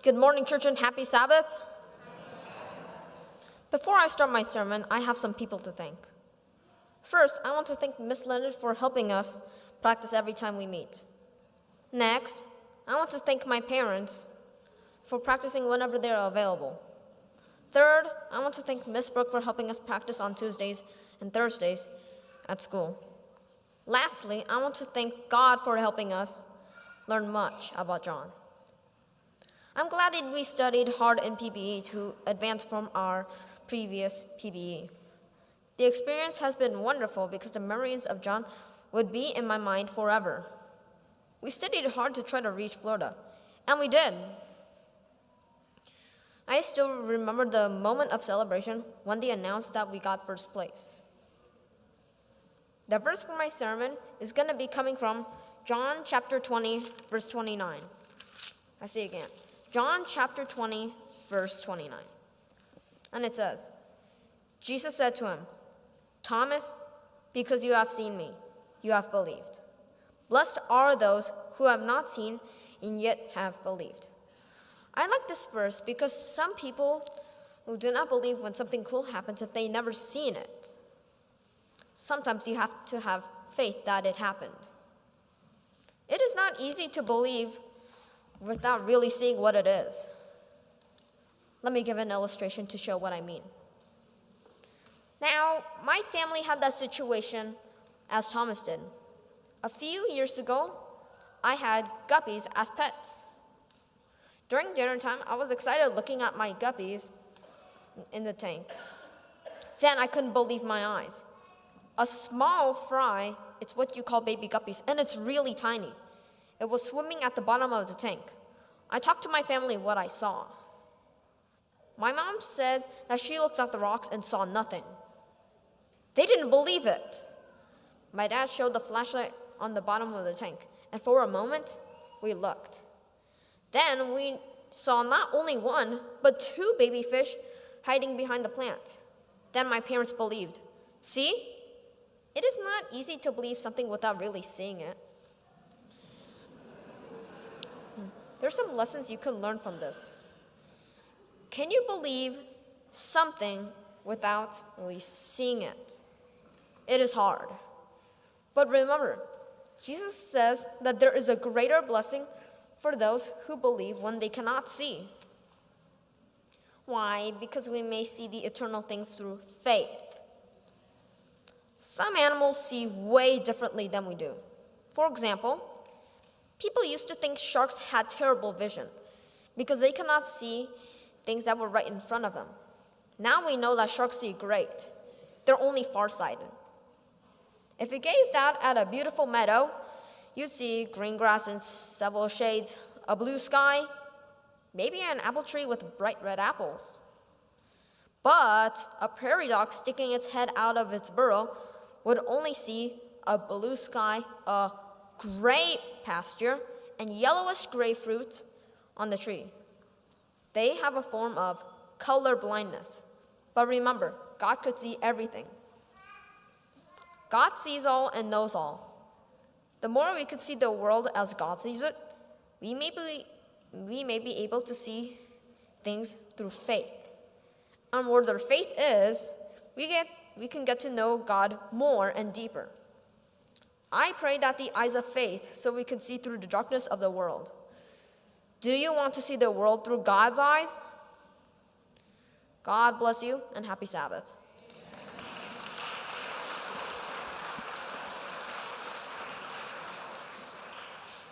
Good morning, church, and happy Sabbath. Before I start my sermon, I have some people to thank. First, I want to thank Miss Leonard for helping us practice every time we meet. Next, I want to thank my parents for practicing whenever they are available. Third, I want to thank Miss Brooke for helping us practice on Tuesdays and Thursdays at school. Lastly, I want to thank God for helping us learn much about John. I'm glad that we studied hard in PBE to advance from our previous PBE. The experience has been wonderful because the memories of John would be in my mind forever. We studied hard to try to reach Florida, and we did. I still remember the moment of celebration when they announced that we got first place. The verse for my sermon is going to be coming from John chapter 20, verse 29. I say again, John chapter 20, verse 29. And it says, Jesus said to him, Thomas, because you have seen me, you have believed. Blessed are those who have not seen and yet have believed. I like this verse because some people who do not believe when something cool happens if they never seen it. Sometimes you have to have faith that it happened. It is not easy to believe without really seeing what it is. Let me give an illustration to show what I mean. Now, my family had that situation as Thomas did. A few years ago, I had guppies as pets. During dinner time, I was excited looking at my guppies in the tank. Then I couldn't believe my eyes. A small fry, it's what you call baby guppies, and it's really tiny. It was swimming at the bottom of the tank. I talked to my family what I saw. My mom said that she looked at the rocks and saw nothing. They didn't believe it. My dad showed the flashlight on the bottom of the tank, and for a moment, we looked. Then we saw not only one, but two baby fish hiding behind the plant. Then my parents believed. See? It is not easy to believe something without really seeing it. There's some lessons you can learn from this. Can you believe something without really seeing it? It is hard. But remember, Jesus says that there is a greater blessing for those who believe when they cannot see. Why? Because we may see the eternal things through faith. Some animals see way differently than we do. For example, people used to think sharks had terrible vision because they cannot see things that were right in front of them. Now we know that sharks see great. They're only farsighted. If you gazed out at a beautiful meadow, you'd see green grass in several shades, a blue sky, maybe an apple tree with bright red apples. But a prairie dog sticking its head out of its burrow would only see a blue sky, a gray pasture, and yellowish gray fruit on the tree. They have a form of color blindness. But remember, God could see everything. God sees all and knows all. The more we could see the world as God sees it, we may be able to see things through faith. And where their faith is, we can get to know God more and deeper. I pray that the eyes of faith so we can see through the darkness of the world. Do you want to see the world through God's eyes? God bless you and happy Sabbath.